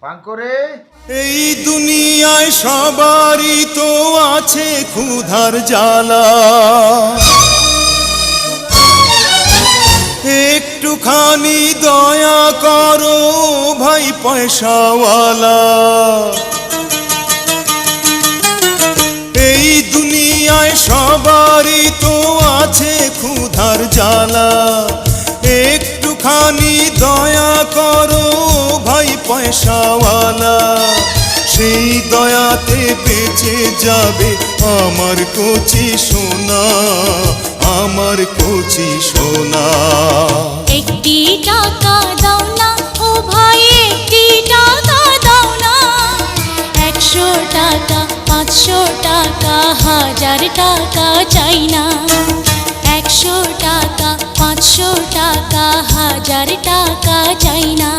পাঙ্করে এই দুনিয়ায় সবারই তো আছে ক্ষুধার জ্বালা, একটুখানি দয়া করো ভাই পয়সাওয়ালা। এই দুনিয়ায় সবারই তো আছে ক্ষুধার জ্বালা, একটুখানি দয়া করো ভাই পয়সাওয়ালা। সেই দয়াতে বেঁচে যাবে আমার কচি সোনা, আমার কচি সোনা। একটি টাকা দাও না ও ভাই, একটি টাকা দাও না। 100 টাকা 500 টাকা 1000 টাকা চাই না। 100 টাকা 500 টাকা 1000 টাকা চাই না।